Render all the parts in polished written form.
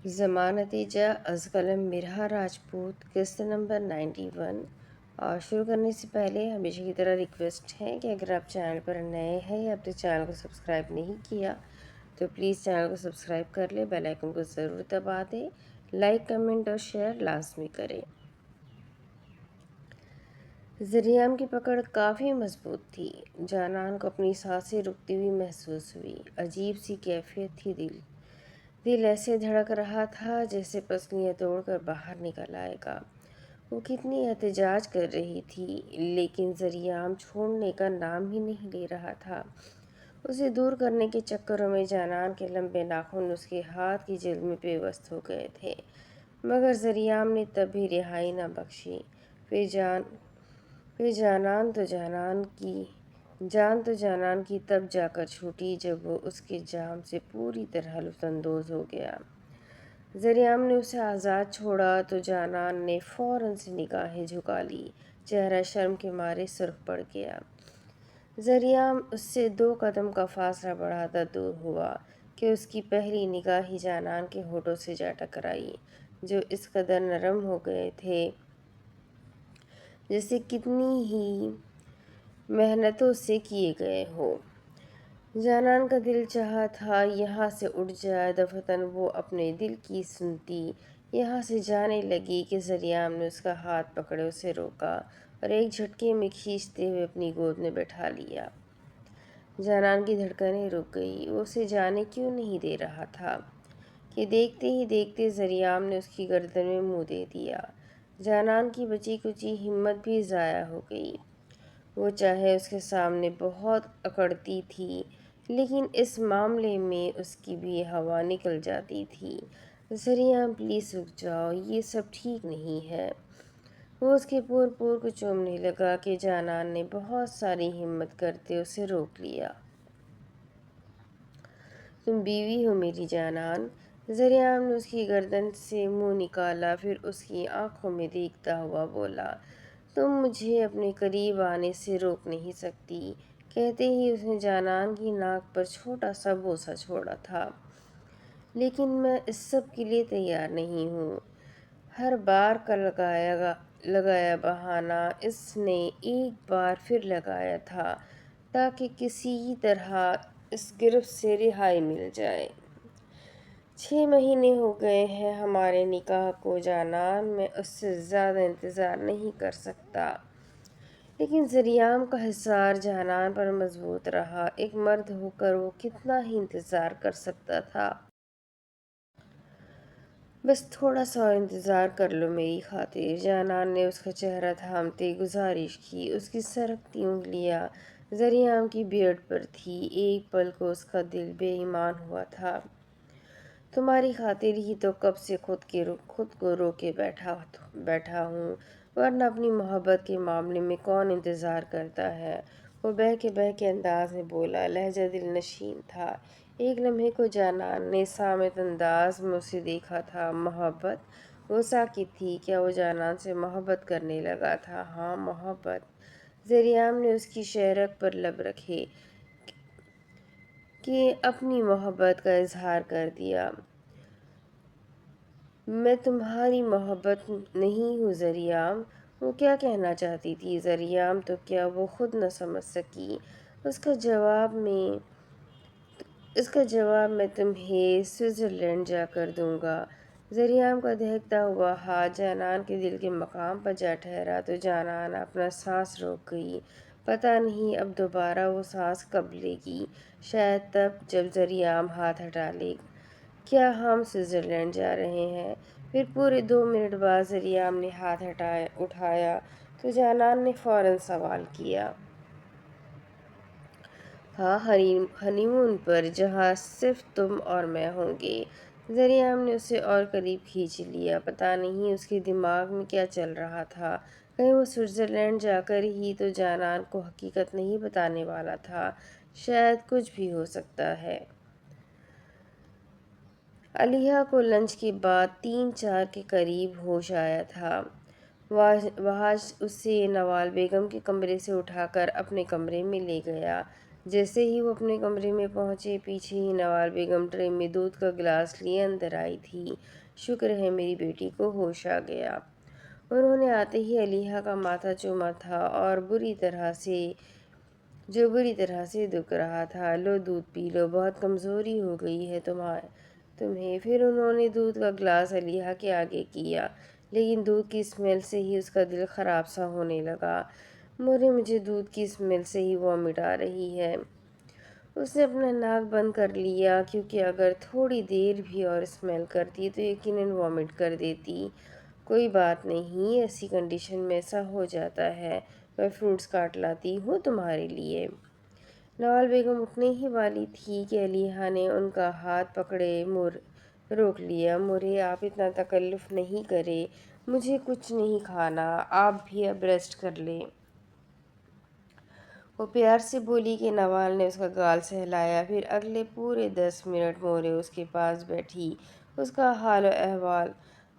ضمانت جا از قلم مرہا راجپوت قسط نمبر 91۔ اور شروع کرنے سے پہلے ہمیشہ کی طرح ریکویسٹ ہے کہ اگر آپ چینل پر نئے ہیں یا اپنے چینل کو سبسکرائب نہیں کیا تو پلیز چینل کو سبسکرائب کر لیں، بیل آئیکن کو ضرور دبا دیں، لائک کمنٹ اور شیئر لازمی کریں۔ ذریعام کی پکڑ کافی مضبوط تھی۔ جانان کو اپنی سانسیں رکتی ہوئی محسوس ہوئی۔ عجیب سی کیفیت تھی۔ دل ایسے دھڑک رہا تھا جیسے پسلیاں توڑ کر باہر نکل آئے گا۔ وہ کتنی احتجاج کر رہی تھی لیکن ذریعام چھوڑنے کا نام ہی نہیں لے رہا تھا۔ اسے دور کرنے کے چکروں میں جانان کے لمبے ناخن اس کے ہاتھ کی جلد میں پیوست ہو گئے تھے، مگر ذریعام نے تب بھی رہائی نہ بخشی۔ پھر جان تو جانان کی تب جا کر چھوٹی جب وہ اس کے جام سے پوری طرح لطف اندوز ہو گیا۔ ذریعام نے اسے آزاد چھوڑا تو جانان نے فوراً سے نگاہیں جھکا لی، چہرہ شرم کے مارے سرخ پڑ گیا۔ ذریعام اس سے 2 قدم کا فاصلہ بڑھاتا دور ہوا کہ اس کی پہلی نگاہ ہی جانان کے ہونٹوں سے جا ٹکرائی، جو اس قدر نرم ہو گئے تھے جیسے کتنی ہی محنتوں سے کیے گئے ہوں۔ جانان کا دل چاہا تھا یہاں سے اٹھ جائے، دفعتاً وہ اپنے دل کی سنتی یہاں سے جانے لگی کہ ذریعام نے اس کا ہاتھ پکڑے اسے روکا اور ایک جھٹکے میں کھینچتے ہوئے اپنی گود میں بٹھا لیا۔ جانان کی دھڑکنیں رک گئی۔ وہ اسے جانے کیوں نہیں دے رہا تھا کہ دیکھتے ہی دیکھتے ذریعام نے اس کی گردن میں منہ دے دیا۔ جانان کی بچی کچی ہمت بھی ضائع ہو گئی۔ وہ چاہے اس کے سامنے بہت اکڑتی تھی لیکن اس معاملے میں اس کی بھی ہوا نکل جاتی تھی۔ ذریعام پلیز رک جاؤ، یہ سب ٹھیک نہیں ہے۔ وہ اس کے پور کو چومنے لگا کہ جانان نے بہت ساری ہمت کرتے اسے روک لیا۔ تم بیوی ہو میری جانان۔ ذریعام نے اس کی گردن سے منہ نکالا، پھر اس کی آنکھوں میں دیکھتا ہوا بولا، تم مجھے اپنے قریب آنے سے روک نہیں سکتی۔ کہتے ہی اس نے جانان کی ناک پر چھوٹا سا بوسہ چھوڑا تھا۔ لیکن میں اس سب کے لیے تیار نہیں ہوں۔ ہر بار کا لگایا بہانہ اس نے ایک بار پھر لگایا تھا تاکہ کسی طرح اس گرفت سے رہائی مل جائے۔ 6 مہینے ہو گئے ہیں ہمارے نکاح کو جانان، میں اس سے زیادہ انتظار نہیں کر سکتا۔ لیکن ذریعام کا حصار جانان پر مضبوط رہا۔ ایک مرد ہو کر وہ کتنا ہی انتظار کر سکتا تھا۔ بس تھوڑا سا اور انتظار کر لو میری خاطر۔ جانان نے اس کا چہرہ تھامتے گزارش کی۔ اس کی سرکتی انگلیاں ذریعام کی بیئرڈ پر تھی۔ ایک پل کو اس کا دل بے ایمان ہوا تھا۔ تمہاری خاطر ہی تو کب سے خود کو روکے بیٹھا ہوں، ورنہ اپنی محبت کے معاملے میں کون انتظار کرتا ہے؟ وہ بہکے انداز میں بولا، لہجہ دل نشین تھا۔ ایک لمحے کو جانان نے صامت انداز میں اسے دیکھا تھا۔ محبت؟ وہ ساکت تھی۔ کیا وہ جانان سے محبت کرنے لگا تھا؟ ہاں، محبت۔ ذریعام نے اس کی شہرک پر لب رکھے کہ اپنی محبت کا اظہار کر دیا۔ میں تمہاری محبت نہیں ہوں ذریعام۔ وہ کیا کہنا چاہتی تھی ذریعام؟ تو کیا وہ خود نہ سمجھ سکی؟ اس کا جواب میں تمہیں سوئٹزرلینڈ جا کر دوں گا۔ ذریعام کا دہکتا ہوا ہاتھ جانان کے دل کے مقام پر جا ٹھہرا تو جانان اپنا سانس روک گئی۔ پتہ نہیں اب دوبارہ وہ سانس کب لے گی، شاید تب جب ذریعام ہاتھ ہٹا لے۔ کیا ہم سوئٹزرلینڈ جا رہے ہیں؟ پھر پورے 2 منٹ بعد ذریعام نے ہاتھ اٹھایا تو جانان نے فوراً سوال کیا۔ ہاں، ہنی مون پر، جہاں صرف تم اور میں ہوں گے۔ ذریعام نے اسے اور قریب کھینچ لیا۔ پتہ نہیں اس کے دماغ میں کیا چل رہا تھا۔ کہیں وہ سوئٹزرلینڈ جا کر ہی تو جانان کو حقیقت نہیں بتانے والا تھا؟ شاید کچھ بھی ہو سکتا ہے۔ علیحہ کو لنچ کے بعد 3-4 کے قریب ہوش آیا تھا۔ وحش اسے نوال بیگم کے کمرے سے اٹھا کر اپنے کمرے میں لے گیا۔ جیسے ہی وہ اپنے کمرے میں پہنچے، پیچھے ہی نوال بیگم ٹرے میں دودھ کا گلاس لیے اندر آئی تھی۔ شکر ہے میری بیٹی کو ہوش آ گیا۔ انہوں نے آتے ہی علیحہ کا ماتھا چوما تھا اور بری طرح سے دکھ رہا تھا۔ لو دودھ پی لو، بہت کمزوری ہو گئی ہے تمہیں۔ پھر انہوں نے دودھ کا گلاس علیحہ کے آگے کیا، لیکن دودھ کی اسمیل سے ہی اس کا دل خراب سا ہونے لگا۔ مورے مجھے دودھ کی اسمیل سے ہی وامٹ آ رہی ہے۔ اس نے اپنا ناک بند کر لیا، کیونکہ اگر تھوڑی دیر بھی اور اسمیل کرتی تو یقیناً وامٹ کر دیتی۔ کوئی بات نہیں، ایسی کنڈیشن میں ایسا ہو جاتا ہے۔ میں فروٹس کاٹ لاتی ہوں تمہارے لیے۔ نوال بیگم اٹھنے ہی والی تھی کہ علیحہ نے ان کا ہاتھ پکڑے روک لیا۔ مورے، آپ اتنا تکلف نہیں کریں، مجھے کچھ نہیں کھانا، آپ بھی اب ریسٹ کر لیں۔ وہ پیار سے بولی کہ نوال نے اس کا گال سہلایا۔ پھر اگلے پورے 10 منٹ مورے اس کے پاس بیٹھی، اس کا حال و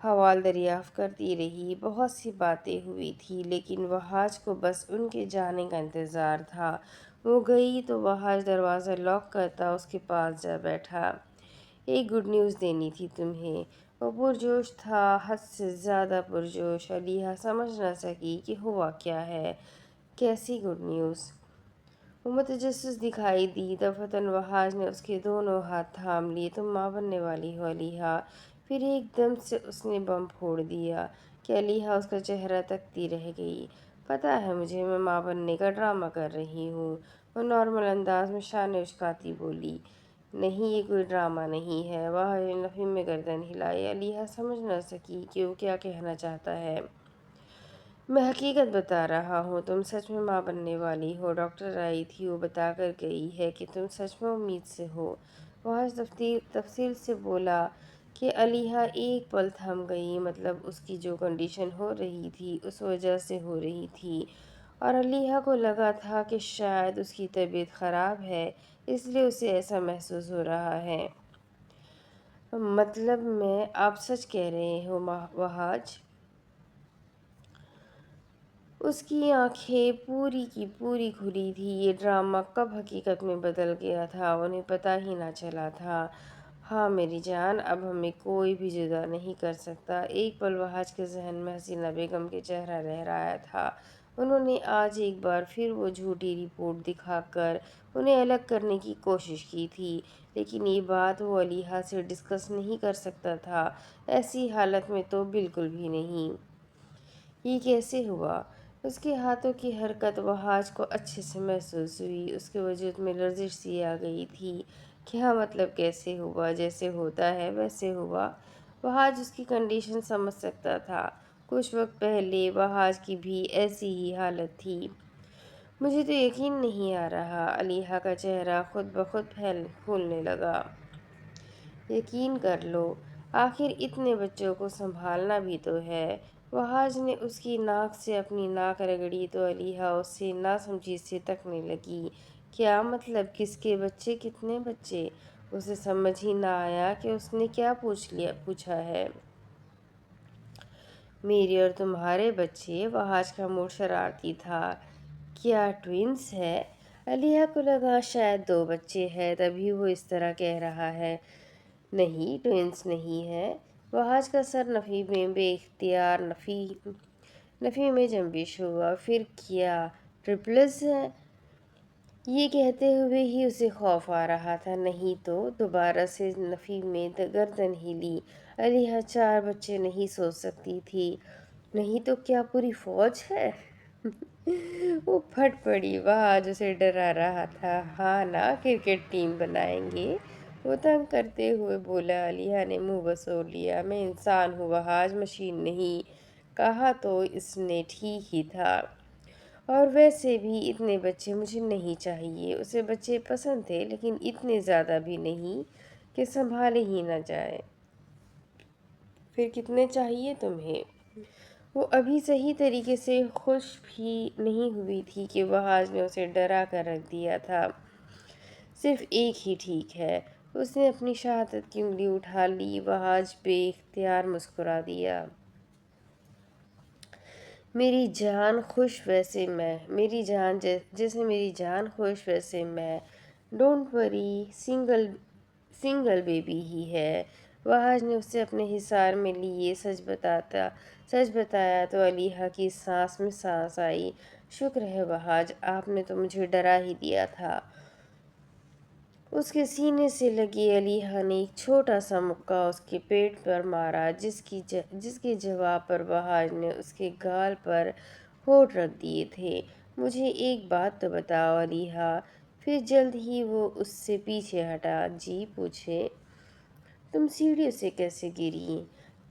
حوال دریافت کرتی رہی۔ بہت سی باتیں ہوئی تھی، لیکن وحاج کو بس ان کے جانے کا انتظار تھا۔ وہ گئی تو وحاج دروازہ لاک کرتا اس کے پاس جا بیٹھا۔ ایک گڈ نیوز دینی تھی تمہیں۔ وہ پرجوش تھا، حد سے زیادہ پرجوش۔ علیحہ سمجھ نہ سکی کہ ہوا کیا ہے۔ کیسی گڈ نیوز؟ وہ متجسس دکھائی دی۔ دفعتاً وحاج نے اس کے دونوں ہاتھ تھام لیے۔ تم ماں بننے والی ہو علیحہ۔ پھر ایک دم سے اس نے بم پھوڑ دیا کہ علیحہ اس کا چہرہ تکتی رہ گئی۔ پتہ ہے مجھے، میں ماں بننے کا ڈرامہ کر رہی ہوں۔ وہ نارمل انداز میں شانے اچکاتی بولی۔ نہیں، یہ کوئی ڈرامہ نہیں ہے۔ وحاج نے نفی میں گردن ہلائی۔ علیحہ سمجھ نہ سکی کہ وہ کیا کہنا چاہتا ہے۔ میں حقیقت بتا رہا ہوں، تم سچ میں ماں بننے والی ہو۔ ڈاکٹر آئی تھی، وہ بتا کر گئی ہے کہ تم سچ میں امید سے ہو۔ وحاج تفصیل سے بولا کہ علیحہ ایک پل تھم گئی۔ مطلب اس کی جو کنڈیشن ہو رہی تھی اس وجہ سے ہو رہی تھی، اور علیحہ کو لگا تھا کہ شاید اس کی طبیعت خراب ہے، اس لیے اسے ایسا محسوس ہو رہا ہے۔ مطلب میں آپ سچ کہہ رہے ہو وحاج؟ اس کی آنکھیں پوری کی پوری کھلی تھی۔ یہ ڈرامہ کب حقیقت میں بدل گیا تھا، انہیں پتہ ہی نہ چلا تھا۔ ہاں میری جان، اب ہمیں کوئی بھی جدا نہیں کر سکتا۔ ایک پل وحاج کے ذہن میں حسینہ بیگم کے چہرہ لہرایا تھا۔ انہوں نے آج ایک بار پھر وہ جھوٹی رپورٹ دکھا کر انہیں الگ کرنے کی کوشش کی تھی، لیکن یہ بات وہ علیحہ سے ڈسکس نہیں کر سکتا تھا، ایسی حالت میں تو بالکل بھی نہیں۔ یہ کیسے ہوا؟ اس کے ہاتھوں کی حرکت وحاج کو اچھے سے محسوس ہوئی۔ اس کے وجود میں لرزش سی آ گئی تھی۔ کیا مطلب کیسے ہوا؟ جیسے ہوتا ہے ویسے ہوا؟ وحاج اس کی کنڈیشن سمجھ سکتا تھا۔ کچھ وقت پہلے وحاج کی بھی ایسی ہی حالت تھی۔ مجھے تو یقین نہیں آ رہا۔ علیحہ کا چہرہ خود بخود پھولنے لگا۔ یقین کر لو، آخر اتنے بچوں کو سنبھالنا بھی تو ہے۔ وحاج نے اس کی ناک سے اپنی ناک رگڑی تو علیحہ اس سے ناسمجھی سے تکنے لگی۔ کیا مطلب؟ کس کے بچے؟ کتنے بچے؟ اسے سمجھ ہی نہ آیا کہ اس نے کیا پوچھا ہے۔ میرے اور تمہارے بچے؟ وحاج کا موڈ شرارتی تھا۔ کیا ٹوئنس ہے؟ علیحہ کو لگا شاید 2 بچے ہیں، تبھی وہ اس طرح کہہ رہا ہے۔ نہیں، ٹوئنس نہیں ہے۔ وحاج کا سر نفی میں بے اختیار نفی میں جنبش ہوا۔ پھر کیا ٹرپلز ہیں؟ یہ کہتے ہوئے ہی اسے خوف آ رہا تھا۔ نہیں تو؟ دوبارہ سے نفی میں گردن ہلی۔ علیحہ 4 بچے نہیں سوچ سکتی تھی۔ نہیں تو کیا پوری فوج ہے؟ وہ پھٹ پڑی۔ وحاج اسے ڈرا رہا تھا۔ ہاں نا، کرکٹ ٹیم بنائیں گے، وہ تنگ کرتے ہوئے بولا۔ علیحہ نے منہ بسور لیا۔ میں انسان ہوں وحاج، مشین نہیں۔ کہا تو اس نے ٹھیک ہی تھا، اور ویسے بھی اتنے بچے مجھے نہیں چاہیے۔ اسے بچے پسند تھے، لیکن اتنے زیادہ بھی نہیں کہ سنبھالے ہی نہ جائیں۔ پھر کتنے چاہیے تمہیں؟ وہ ابھی صحیح طریقے سے خوش بھی نہیں ہوئی تھی کہ وحاج نے اسے ڈرا کر رکھ دیا تھا۔ صرف ایک ہی ٹھیک ہے۔ اس نے اپنی شہادت کی انگلی اٹھا لی۔ وحاج بے اختیار مسکرا دیا۔ میری جان خوش ویسے میں، میری جان جیسے میری جان خوش ویسے میں، ڈونٹ وری سنگل بیبی ہی ہے۔ وحاج نے اسے اپنے حصار میں لیے سچ بتایا تو علیحہ کی سانس میں سانس آئی۔ شکر ہے وحاج، آپ نے تو مجھے ڈرا ہی دیا تھا۔ اس کے سینے سے لگی علیحہ نے ایک چھوٹا سا مکہ اس کے پیٹ پر مارا، جس کے جواب پر وحاج نے اس کے گال پر ہونٹ رکھ دیے تھے۔ مجھے ایک بات تو بتاؤ علیحہ۔ پھر جلد ہی وہ اس سے پیچھے ہٹا۔ جی پوچھے۔ تم سیڑھیوں سے کیسے گری؟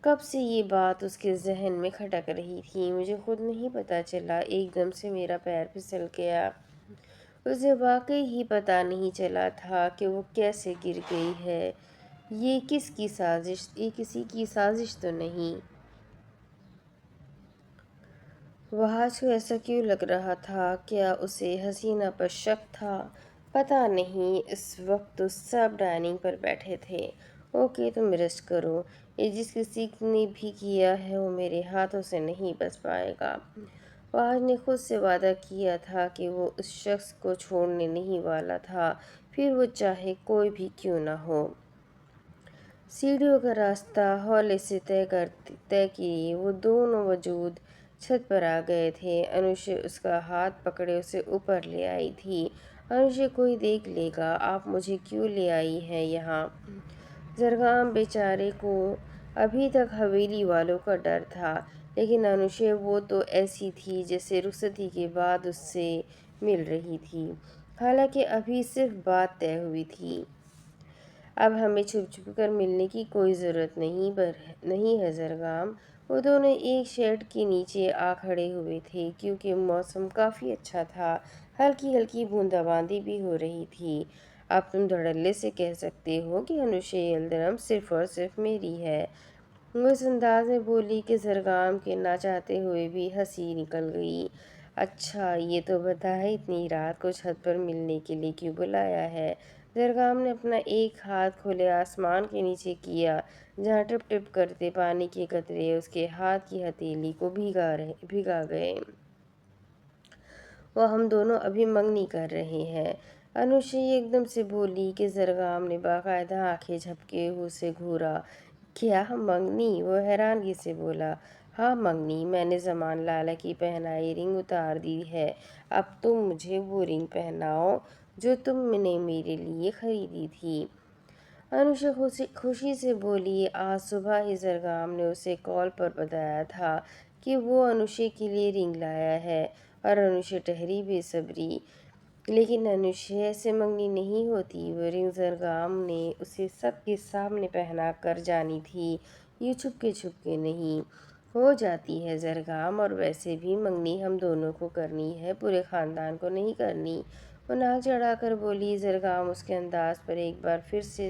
کب سے یہ بات اس کے ذہن میں کھٹک رہی تھی۔ مجھے خود نہیں پتہ چلا، ایک دم سے میرا پیر پھسل گیا۔ اسے واقعی ہی پتہ نہیں چلا تھا کہ وہ کیسے گر گئی ہے۔ یہ کسی کی سازش تو نہیں؟ وحاج کو ایسا کیوں لگ رہا تھا؟ کیا اسے حسینہ پر شک تھا؟ پتہ نہیں۔ اس وقت تو سب ڈائننگ پر بیٹھے تھے۔ اوکے تم ریسٹ کرو، یہ جس کسی نے بھی کیا ہے وہ میرے ہاتھوں سے نہیں بچ پائے گا۔ وحاج نے خود سے وعدہ کیا تھا کہ وہ اس شخص کو چھوڑنے نہیں والا تھا، پھر وہ چاہے کوئی بھی کیوں نہ ہو۔ سیڑھیوں کا راستہ ہولے سے طے کیے وہ دونوں وجود چھت پر آ گئے تھے۔ انوشے اس کا ہاتھ پکڑے اسے اوپر لے آئی تھی۔ انوشے کوئی دیکھ لے گا، آپ مجھے کیوں لے آئی ہیں یہاں؟ زرگام بیچارے کو ابھی تک حویلی والوں کا ڈر تھا، لیکن انوشے وہ تو ایسی تھی جیسے رخصتی کے بعد اس سے مل رہی تھی، حالانکہ ابھی صرف بات طے ہوئی تھی۔ اب ہمیں چھپ چھپ کر ملنے کی کوئی ضرورت نہیں ہے زرگام۔ وہ دونوں ایک شیڈ کے نیچے آ کھڑے ہوئے تھے کیونکہ موسم کافی اچھا تھا، ہلکی ہلکی بوندا باندی بھی ہو رہی تھی۔ اب تم دھڑلے سے کہہ سکتے ہو کہ انوشے یلدرم صرف اور صرف میری ہے، وہ اس انداز میں بولی کہ زرگام کے نہ چاہتے ہوئے بھی ہنسی نکل گئی۔ اچھا یہ تو بتا، اتنی رات کو چھت پر ملنے کے لیے کیوں بلایا ہے؟ زرگام نے اپنا ایک ہاتھ کھلے آسمان کے نیچے کیا جہاں ٹپ ٹپ کرتے پانی کے قطرے اس کے ہاتھ کی ہتھیلی کو بھگا گئے۔ وہ ہم دونوں ابھی منگنی کر رہے ہیں، انوشے ایک دم سے بولی کہ زرگام نے باقاعدہ آنکھیں جھپکے اسے گھورا۔ کیا منگنی؟ وہ حیرانگی سے بولا۔ ہاں منگنی، میں نے زمان لالا کی پہنائی رنگ اتار دی ہے، اب تم مجھے وہ رنگ پہناؤ جو تم نے میرے لیے خریدی تھی۔ انوشا خوشی سے بولی۔ آج صبح ہی زرگام نے اسے کال پر بتایا تھا کہ وہ انوشے کے لیے رنگ لایا ہے، اور انوشا ٹھہری بے صبری۔ لیکن انوشا ایسے منگنی نہیں ہوتی، وہ رنگ زرگام نے اسے سب کے سامنے پہنا کر جانی تھی، یہ چھپ کے نہیں۔ ہو جاتی ہے زرگام، اور ویسے بھی منگنی ہم دونوں کو کرنی ہے، پورے خاندان کو نہیں کرنی، وہ ناک چڑھا کر بولی۔ زرگام اس کے انداز پر ایک بار پھر سے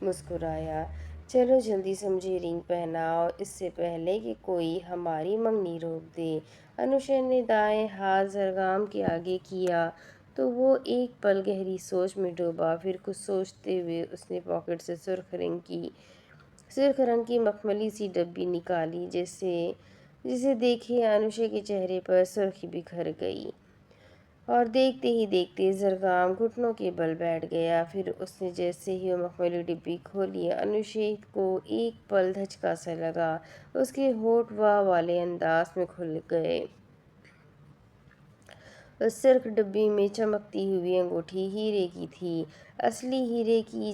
مسکرایا۔ چلو جلدی سے مجھے رنگ پہناؤ، اس سے پہلے کہ کوئی ہماری منگنی روک دے۔ انوشا نے دائیں ہاتھ زرگام کے آگے کیا تو وہ ایک پل گہری سوچ میں ڈوبا، پھر کچھ سوچتے ہوئے اس نے پاکٹ سے سرخ رنگ کی مخملی سی ڈبی نکالی، جسے دیکھے انوشا کے چہرے پر سرخی بکھر گئی، اور دیکھتے ہی دیکھتے زرگام گھٹنوں کے بل بیٹھ گیا۔ پھر اس نے جیسے ہی وہ مخملی ڈبی کھولی، انوشا کو ایک پل دھچکا سا لگا، اس کے ہونٹ واہ والے انداز میں کھل گئے۔ اس سرخ ڈبی میں چمکتی ہوئی انگوٹھی ہیرے کی تھی، اصلی ہیرے کی،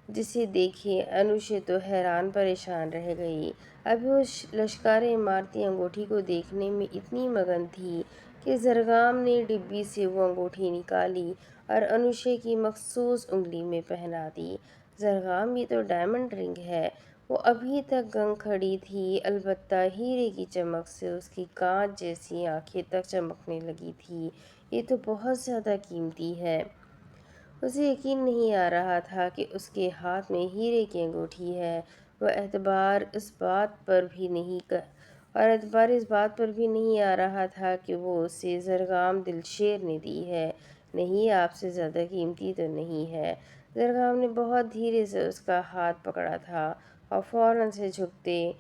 جسے دیکھے انوشا تو حیران پریشان رہ گئی۔ ابھی وہ لشکار عمارتی انگوٹھی کو دیکھنے میں اتنی مگن تھی کہ زرگام نے ڈبی سے وہ انگوٹھی نکالی اور انوشا کی مخصوص انگلی میں پہنا دی۔ زرگام یہ تو ڈائمنڈ رنگ ہے۔ وہ ابھی تک گنگ کھڑی تھی، البتہ ہیرے کی چمک سے اس کی کانچ جیسی آنکھیں تک چمکنے لگی تھیں۔ یہ تو بہت زیادہ قیمتی ہے۔ اسے یقین نہیں آ رہا تھا کہ اس کے ہاتھ میں ہیرے کی انگوٹھی ہے۔ وہ اعتبار اس بات پر بھی نہیں آ رہا تھا کہ وہ اسے زرگام دلشیر نے دی ہے۔ نہیں، آپ سے زیادہ قیمتی تو نہیں ہے۔ زرگام نے بہت دھیرے سے اس کا ہاتھ پکڑا تھا اور فوراً سے جھکتے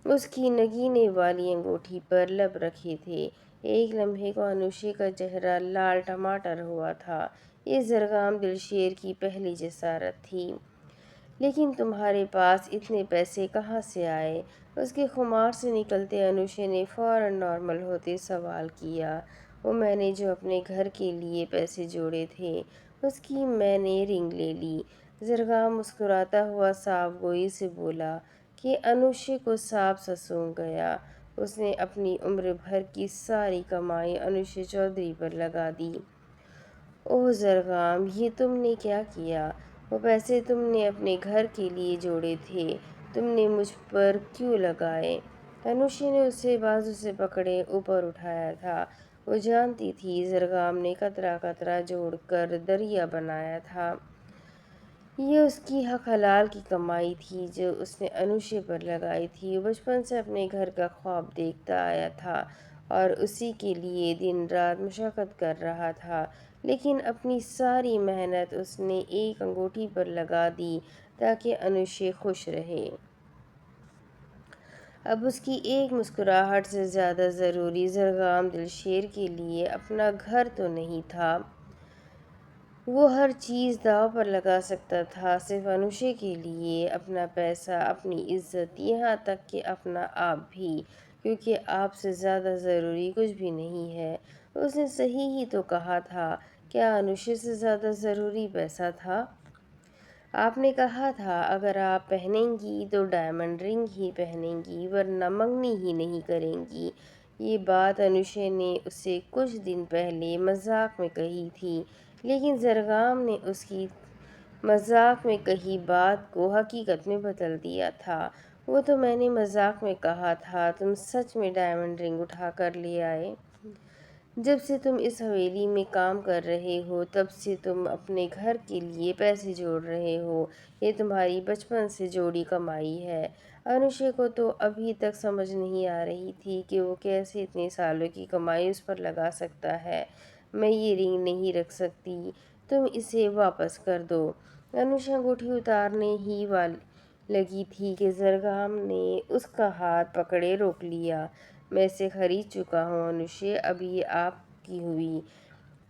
اس کی نگینے والی انگوٹھی پر لب رکھے تھے۔ ایک لمحے کو انوشے کا چہرہ لال ٹماٹر ہوا تھا۔ یہ زرگام دل شیر کی پہلی جسارت تھی۔ لیکن تمہارے پاس اتنے پیسے کہاں سے آئے؟ اس کے خمار سے نکلتے انوشے نے فوراً نارمل ہوتے سوال کیا۔ وہ میں نے جو اپنے گھر کے لیے پیسے جوڑے تھے اس کی میں نے رنگ لے لی۔ زرگام مسکراتا ہوا صاف گوئی سے بولا کہ انوشے کو سانپ سا سونگھ گیا۔ اس نے اپنی عمر بھر کی ساری کمائی انوشے چودھری پر لگا دی۔ اوہ زرگام، یہ تم نے کیا کیا؟ وہ پیسے تم نے اپنے گھر کے لیے جوڑے تھے، تم نے مجھ پر کیوں لگائے؟ انوشے نے اسے بازو سے پکڑے اوپر اٹھایا تھا۔ وہ جانتی تھی زرگام نے قطرہ قطرہ جوڑ کر دریا بنایا تھا۔ یہ اس کی حق حلال کی کمائی تھی جو اس نے انوشے پر لگائی تھی۔ وہ بچپن سے اپنے گھر کا خواب دیکھتا آیا تھا اور اسی کے لیے دن رات مشقت کر رہا تھا، لیکن اپنی ساری محنت اس نے ایک انگوٹھی پر لگا دی تاکہ انوشے خوش رہے۔ اب اس کی ایک مسکراہٹ سے زیادہ ضروری زرگام دل شیر کے لیے اپنا گھر تو نہیں تھا۔ وہ ہر چیز داؤ پر لگا سکتا تھا صرف انوشے کے لیے، اپنا پیسہ، اپنی عزت، یہاں تک کہ اپنا آپ بھی، کیونکہ آپ سے زیادہ ضروری کچھ بھی نہیں ہے۔ اس نے صحیح ہی تو کہا تھا، کیا انوشے سے زیادہ ضروری پیسہ تھا؟ آپ نے کہا تھا اگر آپ پہنیں گی تو ڈائمنڈ رنگ ہی پہنیں گی ورنہ منگنی ہی نہیں کریں گی۔ یہ بات انوشے نے اسے کچھ دن پہلے مذاق میں کہی تھی، لیکن زرگام نے اس کی مذاق میں کہی بات کو حقیقت میں بدل دیا تھا۔ وہ تو میں نے مذاق میں کہا تھا، تم سچ میں ڈائمنڈ رنگ اٹھا کر لے آئے؟ جب سے تم اس حویلی میں کام کر رہے ہو تب سے تم اپنے گھر کے لیے پیسے جوڑ رہے ہو، یہ تمہاری بچپن سے جوڑی کمائی ہے۔ انوشے کو تو ابھی تک سمجھ نہیں آ رہی تھی کہ وہ کیسے اتنے سالوں کی کمائی اس پر لگا سکتا ہے۔ میں یہ رنگ نہیں رکھ سکتی، تم اسے واپس کر دو۔ انوشا انگوٹھی اتارنے ہی لگی تھی کہ زرگام نے اس کا ہاتھ پکڑے روک لیا۔ میں اسے خرید چکا ہوں انوشے، اب یہ آپ کی ہوئی۔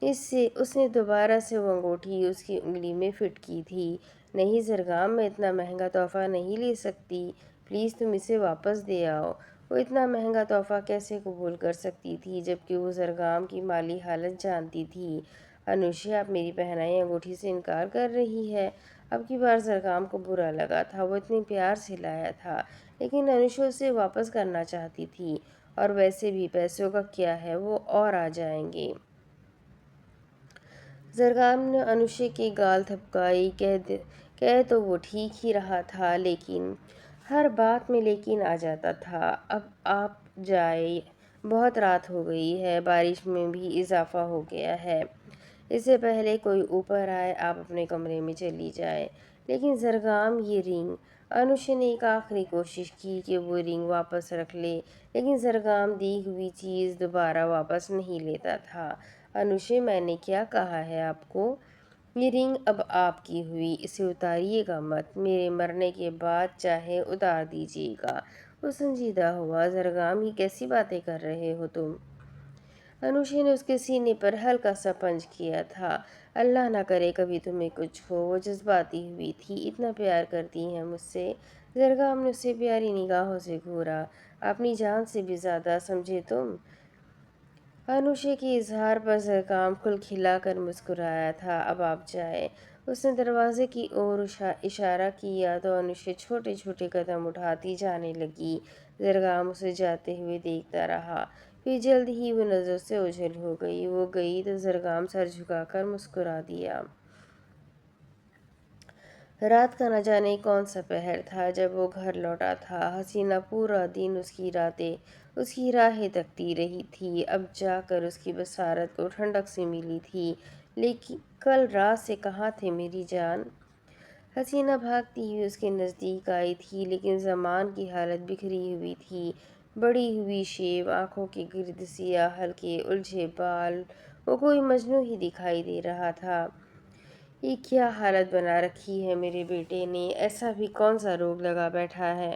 اس نے دوبارہ سے وہ انگوٹھی اس کی انگلی میں فٹ کی تھی۔ نہیں زرگام، میں اتنا مہنگا تحفہ نہیں لے سکتی، پلیز تم اسے واپس دے آؤ۔ وہ اتنا مہنگا تحفہ کیسے قبول کر سکتی تھی جبکہ وہ زرگام کی مالی حالت جانتی تھی؟ انوشے، آپ میری پہنائی انگوٹھی سے انکار کر رہی ہے؟ اب کی بار زرگام کو برا لگا تھا، وہ اتنے پیار سے لایا تھا، لیکن انوشے اسے واپس کرنا چاہتی تھی، اور ویسے بھی پیسوں کا کیا ہے، وہ اور آ جائیں گے۔ زرگام نے انوشے کے گال تھپکائی، کہہ تو وہ ٹھیک ہی رہا تھا، لیکن ہر بات میں لیکن آ جاتا تھا۔ اب آپ جائیں، بہت رات ہو گئی ہے، بارش میں بھی اضافہ ہو گیا ہے، اس سے پہلے کوئی اوپر آئے آپ اپنے کمرے میں چلی جائیں۔ لیکن زرگام، یہ رنگ۔ انوشے نے ایک آخری کوشش کی کہ وہ رنگ واپس رکھ لے، لیکن زرگام دی ہوئی چیز دوبارہ واپس نہیں لیتا تھا۔ انوشے، میں نے کیا کہا ہے آپ کو؟ یہ رنگ اب آپ کی ہوئی، اسے اتاریے گا مت، میرے مرنے کے بعد چاہے اتار دیجیے گا۔ وہ سنجیدہ ہوا۔ زرگام، یہ کیسی باتیں کر رہے ہو تم؟ انوشے نے اس کے سینے پر ہلکا سا پنچ کیا تھا۔ اللہ نہ کرے کبھی تمہیں کچھ ہو۔ وہ جذباتی ہوئی تھی، اتنا پیار کرتی ہیں مجھ سے؟ زرگام نے اسے پیاری نگاہوں سے گھورا۔ اپنی جان سے بھی زیادہ سمجھے تم؟ انوشے کے اظہار پر زرگام کھلکھلا کر مسکرایا تھا۔ اب آپ جائیں۔ اس نے دروازے کی اور اشارہ کیا تو انوشے چھوٹے چھوٹے قدم اٹھاتی جانے لگی۔ زرگام اسے جاتے ہوئے دیکھتا رہا، پھر جلد ہی وہ نظر سے اوجھل ہو گئی۔ وہ گئی تو زرگام سر جھکا کر مسکرا دیا۔ رات کا نہ جانے کون سا پہر تھا جب وہ گھر لوٹا تھا۔ حسینہ پورا دن اس کی راہیں تکتی رہی تھی، اب جا کر اس کی بصارت کو ٹھنڈک سی ملی تھی۔ لیکن کل رات سے کہاں تھے میری جان؟ حسینہ بھاگتی ہوئی اس کے نزدیک آئی تھی، لیکن زمان کی حالت بکھری ہوئی تھی، بڑی ہوئی شیب، آنکھوں کے گرد سیاہ ہلکے الجھے بال، وہ کوئی مجنوں ہی دکھائی دے رہا تھا۔ یہ کیا حالت بنا رکھی ہے میرے بیٹے نے، ایسا بھی کون سا روگ لگا بیٹھا ہے؟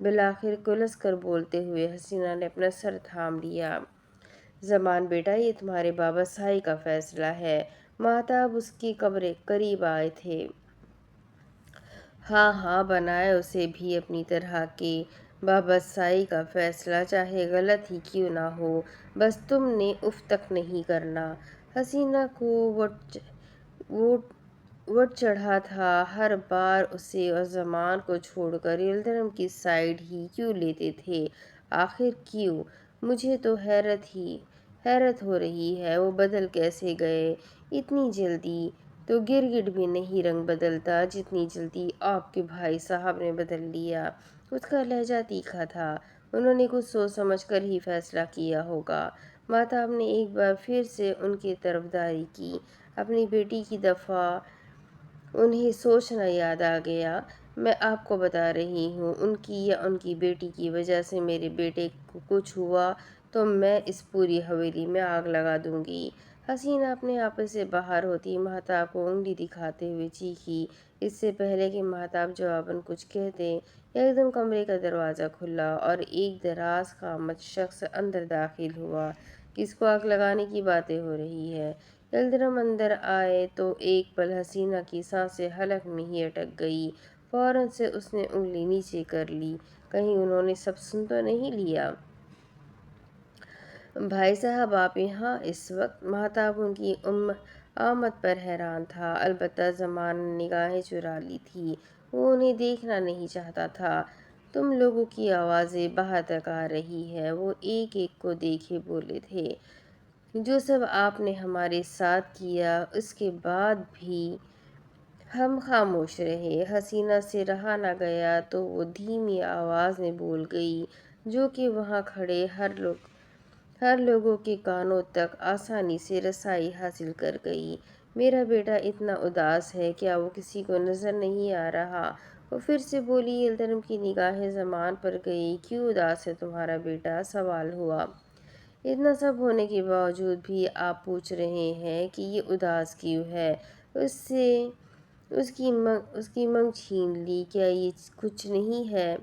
بالآخر کلس کر بولتے ہوئے حسینہ نے اپنا سر تھام لیا۔ زمان بیٹا، یہ تمہارے بابا سائی کا فیصلہ ہے۔ مہتاب اس کی قبر قریب آئے تھے۔ ہاں ہاں، بنائے اسے بھی اپنی طرح کے بابا سائی کا فیصلہ، چاہے غلط ہی کیوں نہ ہو، بس تم نے اف تک نہیں کرنا۔ حسینہ کو وٹ چڑھا تھا، ہر بار اسے اور زمان کو چھوڑ کر یلدرم کی سائیڈ ہی کیوں لیتے تھے؟ آخر کیوں؟ مجھے تو حیرت ہو رہی ہے، وہ بدل کیسے گئے اتنی جلدی؟ تو گرگٹ بھی نہیں رنگ بدلتا جتنی جلدی آپ کے بھائی صاحب نے بدل لیا۔ اس کا لہجہ تیکھا تھا، انہوں نے کچھ سوچ سمجھ کر ہی فیصلہ کیا ہوگا۔ مہتاب نے ایک بار پھر سے ان کی طرفداری کی، اپنی بیٹی کی دفعہ انہیں سوچنا یاد آ گیا۔ میں آپ کو بتا رہی ہوں، ان کی یا ان کی بیٹی کی وجہ سے میرے بیٹے کو کچھ ہوا تو میں اس پوری حویلی میں آگ لگا دوں گی۔ حسینہ اپنے آپے سے باہر ہوتی مہتاب کو انگلی دکھاتے ہوئے چیخی۔ اس سے پہلے کہ مہتاب جواباً کچھ کہتے، ایک دم کمرے کا دروازہ کھلا اور ایک دراز قامت شخص اندر داخل ہوا۔ کس کو آگ لگانے کی باتیں ہو رہی ہیں؟ یلدرم اندر آئے تو ایک پل حسینہ کی سانسیں حلق میں ہی اٹک گئی۔ فوراً سے اس نے انگلی نیچے کر لی، کہیں انہوں نے سب سن تو نہیں لیا؟ بھائی صاحب، آپ یہاں اس وقت؟ مہتاب ان کی آمد پر حیران تھا، البتہ زمان نے نگاہیں چرا لی تھیں، وہ انہیں دیکھنا نہیں چاہتا تھا۔ تم لوگوں کی آوازیں باہر تک آ رہی ہیں، وہ ایک ایک کو دیکھے بولے تھے۔ جو سب آپ نے ہمارے ساتھ کیا، اس کے بعد بھی ہم خاموش رہے۔ حسینہ سے رہا نہ گیا تو وہ دھیمی آواز میں بول گئی، جو کہ وہاں کھڑے ہر لوگوں کے کانوں تک آسانی سے رسائی حاصل کر گئی۔ میرا بیٹا اتنا اداس ہے، کیا وہ کسی کو نظر نہیں آ رہا؟ وہ پھر سے بولی۔ یلدرم کی نگاہیں زمان پر گئی۔ کیوں اداس ہے تمہارا بیٹا؟ سوال ہوا۔ اتنا سب ہونے کے باوجود بھی آپ پوچھ رہے ہیں کہ یہ اداس کیوں ہے؟ اس کی منگ چھین لی، کیا یہ کچھ نہیں ہے؟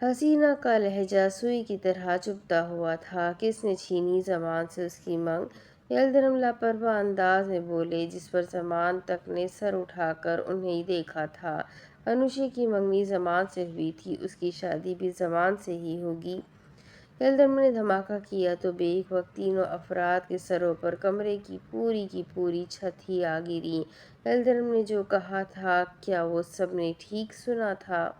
حسینہ کا لہجہ سوئی کی طرح چبھتا ہوا تھا۔ کس نے چھینی زمان سے اس کی منگ؟ یلدرم لاپرواہ انداز میں بولے، جس پر زمان تک نے سر اٹھا کر انہیں دیکھا تھا۔ انوشے کی منگنی زمان سے ہوئی تھی، اس کی شادی بھی زمان سے ہی ہوگی۔ یلدرم نے دھماکہ کیا تو بے ایک وقت تینوں افراد کے سروں پر کمرے کی پوری چھت ہی آ گری۔ یلدرم نے جو کہا تھا، کیا وہ سب نے ٹھیک سنا تھا؟